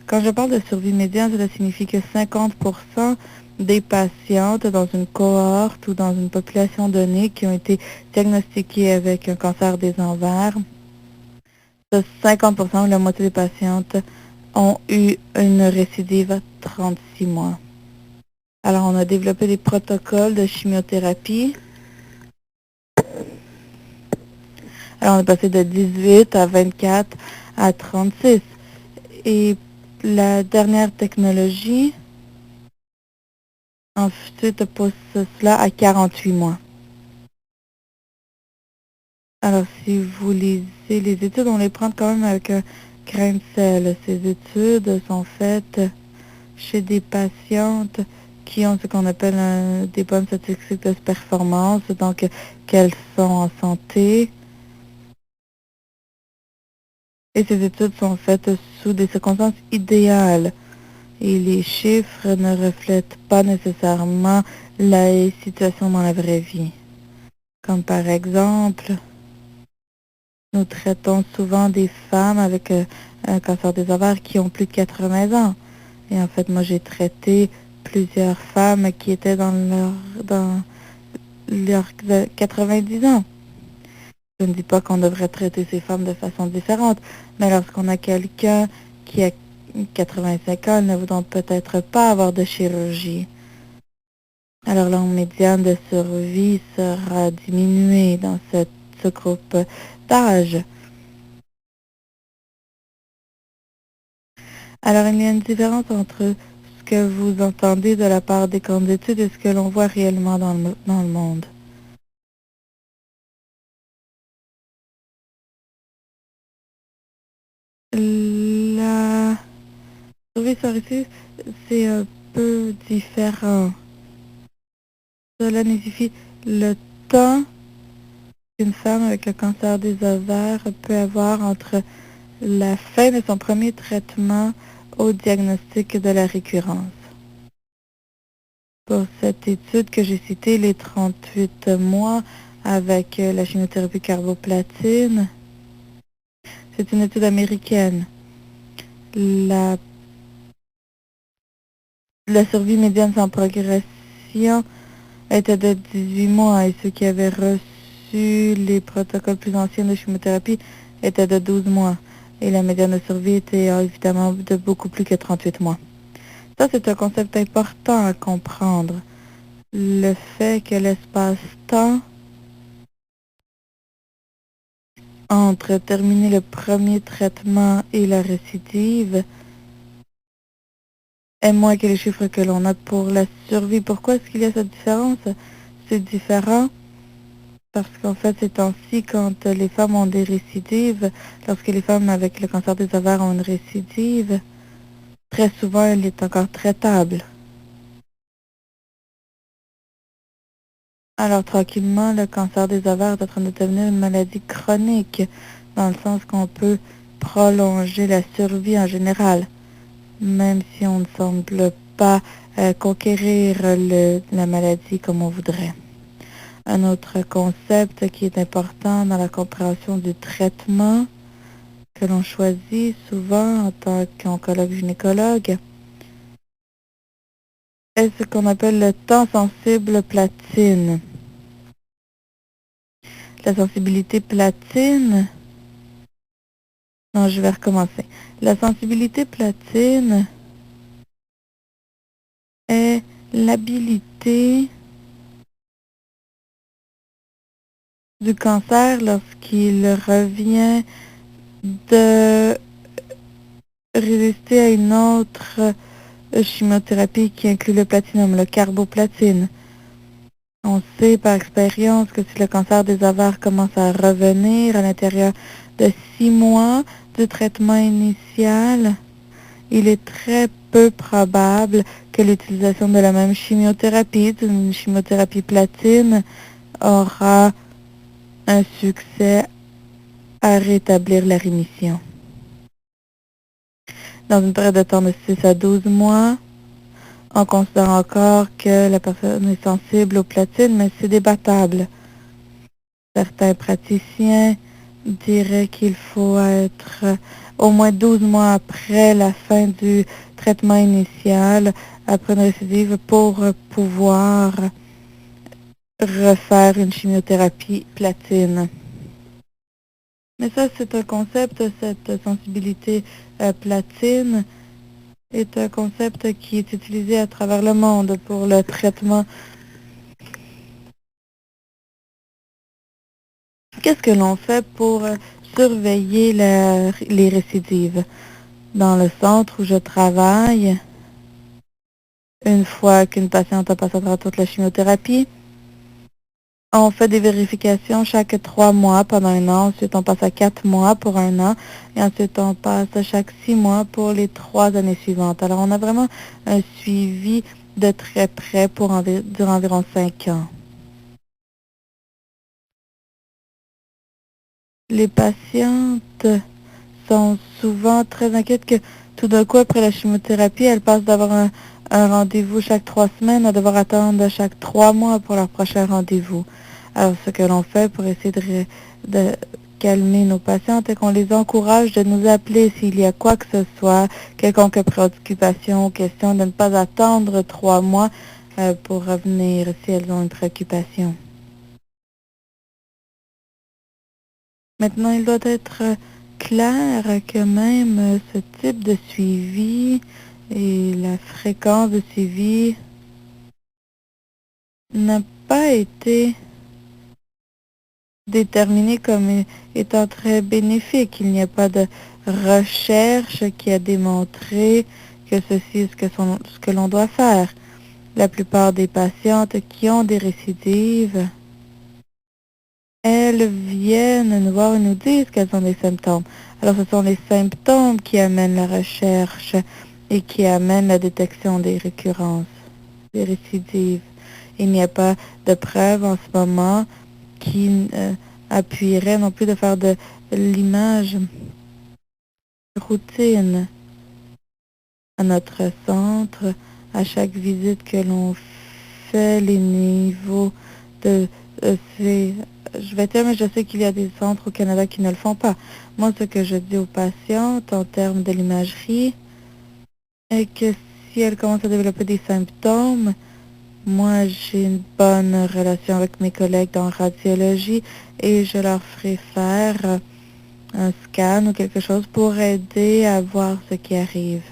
Quand je parle de survie médiane, cela signifie que 50% des patientes dans une cohorte ou dans une population donnée qui ont été diagnostiquées avec un cancer des ovaires, 50%, la moitié des patientes, ont eu une récidive à 36 mois. Alors, on a développé des protocoles de chimiothérapie. Alors, on est passé de 18 à 24 à 36. Et la dernière technologie, ensuite, pousse cela à 48 mois. Alors, si vous lisez les études, on les prend quand même avec un grain de sel. Ces études sont faites chez des patientes qui ont ce qu'on appelle des bonnes statistiques de performance, donc qu'elles sont en santé. Et ces études sont faites sous des circonstances idéales. Et les chiffres ne reflètent pas nécessairement la situation dans la vraie vie. Comme par exemple, nous traitons souvent des femmes avec un cancer des ovaires qui ont plus de 80 ans. Et en fait, moi, j'ai traité plusieurs femmes qui étaient dans leurs 90 ans. Je ne dis pas qu'on devrait traiter ces femmes de façon différente, mais lorsqu'on a quelqu'un qui a 85 ans, elles ne voudront peut-être pas avoir de chirurgie. Alors l'âge médiane de survie sera diminué dans ce groupe d'âge. Alors il y a une différence entre ce que vous entendez de la part des grandes études et ce que l'on voit réellement dans le monde. La survie sur c'est un peu différent. Cela signifie le temps qu'une femme avec le cancer des ovaires peut avoir entre la fin de son premier traitement au diagnostic de la récurrence. Pour cette étude que j'ai citée, les 38 mois avec la chimiothérapie carboplatine, c'est une étude américaine. La survie médiane sans progression était de 18 mois et ceux qui avaient reçu les protocoles plus anciens de chimiothérapie étaient de 12 mois. Et la médiane de survie était évidemment de beaucoup plus que 38 mois. Ça, c'est un concept important à comprendre. Le fait que l'espace-temps entre terminer le premier traitement et la récidive est moins que les chiffres que l'on a pour la survie. Pourquoi est-ce qu'il y a cette différence? C'est différent parce qu'en fait, ces temps-ci, quand les femmes ont des récidives, lorsque les femmes avec le cancer des ovaires ont une récidive, très souvent, elle est encore traitable. Alors, tranquillement, le cancer des ovaires est en train de devenir une maladie chronique, dans le sens qu'on peut prolonger la survie en général, même si on ne semble pas conquérir la maladie comme on voudrait. Un autre concept qui est important dans la compréhension du traitement que l'on choisit souvent en tant qu'oncologue-gynécologue est ce qu'on appelle le temps sensible platine. La sensibilité platine, non, je vais recommencer. La sensibilité platine est l'habilité du cancer lorsqu'il revient de résister à une autre chimiothérapie qui inclut le platinum, le carboplatine. On sait par expérience que si le cancer des ovaires commence à revenir à l'intérieur de 6 mois du traitement initial, il est très peu probable que l'utilisation de la même chimiothérapie, d'une chimiothérapie platine, aura un succès à rétablir la rémission. Dans une période de temps de 6 à 12 mois, on considère encore que la personne est sensible aux platines, mais c'est débattable. Certains praticiens diraient qu'il faut être au moins 12 mois après la fin du traitement initial, après une récidive, pour pouvoir refaire une chimiothérapie platine. Mais ça, c'est un concept, cette sensibilité platine est un concept qui est utilisé à travers le monde pour le traitement. Qu'est-ce que l'on fait pour surveiller les récidives? Dans le centre où je travaille, une fois qu'une patiente a passé à travers toute la chimiothérapie, on fait des vérifications chaque 3 mois pendant un an. Ensuite, on passe à 4 mois pour un an. Et ensuite, on passe à chaque 6 mois pour les 3 années suivantes. Alors, on a vraiment un suivi de très près pour durant environ 5 ans. Les patientes sont souvent très inquiètes que tout d'un coup, après la chimiothérapie, elles passent d'avoir un rendez-vous chaque 3 semaines à devoir attendre chaque 3 mois pour leur prochain rendez-vous. Alors, ce que l'on fait pour essayer de calmer nos patientes, c'est qu'on les encourage de nous appeler s'il y a quoi que ce soit, quelconque préoccupation ou question, de ne pas attendre 3 mois pour revenir si elles ont une préoccupation. Maintenant, il doit être clair que même ce type de suivi et la fréquence de suivi n'a pas été déterminé comme étant très bénéfique. Il n'y a pas de recherche qui a démontré que ceci est ce que l'on doit faire. La plupart des patientes qui ont des récidives, elles viennent nous voir et nous disent qu'elles ont des symptômes. Alors ce sont les symptômes qui amènent la recherche et qui amènent la détection des récurrences, des récidives. Il n'y a pas de preuve en ce moment qui appuierait non plus de faire de l'image routine à notre centre. À chaque visite que l'on fait, les niveaux de je vais dire, mais je sais qu'il y a des centres au Canada qui ne le font pas. Moi, ce que je dis aux patientes en termes de l'imagerie est que si elles commencent à développer des symptômes, moi, j'ai une bonne relation avec mes collègues dans radiologie et je leur ferai faire un scan ou quelque chose pour aider à voir ce qui arrive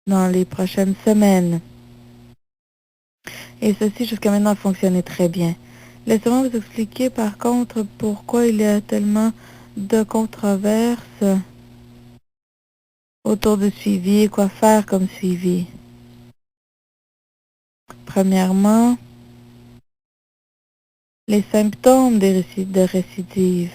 dans les prochaines semaines. Et ceci, jusqu'à maintenant, a fonctionné très bien. Laissez-moi vous expliquer, par contre, pourquoi il y a tellement de controverses autour du suivi et quoi faire comme suivi. Premièrement, les symptômes de récidive.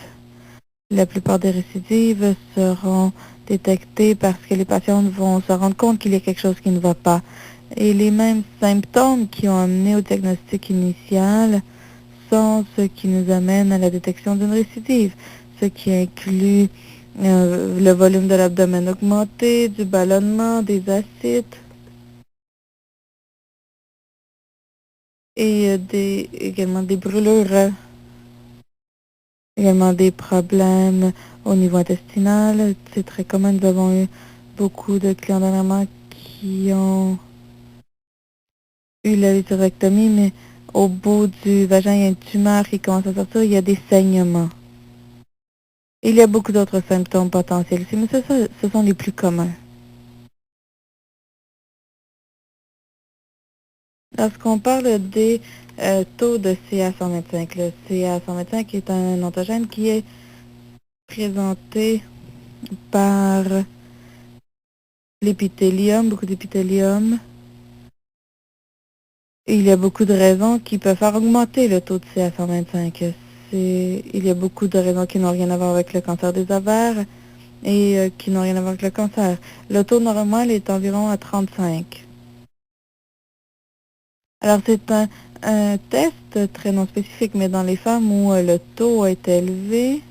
La plupart des récidives seront détectées parce que les patients vont se rendre compte qu'il y a quelque chose qui ne va pas. Et les mêmes symptômes qui ont amené au diagnostic initial sont ceux qui nous amènent à la détection d'une récidive, ce qui inclut le volume de l'abdomen augmenté, du ballonnement, des ascites et également des brûlures, également des problèmes au niveau intestinal. C'est très commun. Nous avons eu beaucoup de clients dernièrement qui ont eu la vitrectomie, mais au bout du vagin, il y a une tumeur qui commence à sortir, il y a des saignements. Il y a beaucoup d'autres symptômes potentiels aussi, mais ce sont les plus communs. Lorsqu'on parle des taux de CA125, le CA125 est un antigène qui est présenté par l'épithélium, beaucoup d'épithélium. Il y a beaucoup de raisons qui peuvent faire augmenter le taux de CA125. Il y a beaucoup de raisons qui n'ont rien à voir avec le cancer des ovaires et qui n'ont rien à voir avec le cancer. Le taux normal est environ à 35. Alors, c'est un test très non spécifique, mais dans les femmes où le taux est élevé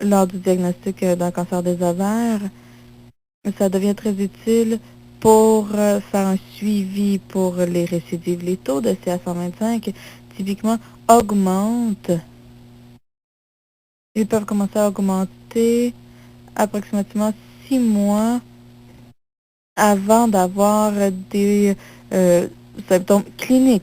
lors du diagnostic d'un cancer des ovaires, ça devient très utile pour faire un suivi pour les récidives. Les taux de CA125, typiquement, augmentent. Ils peuvent commencer à augmenter été approximativement 6 mois avant d'avoir des symptômes cliniques.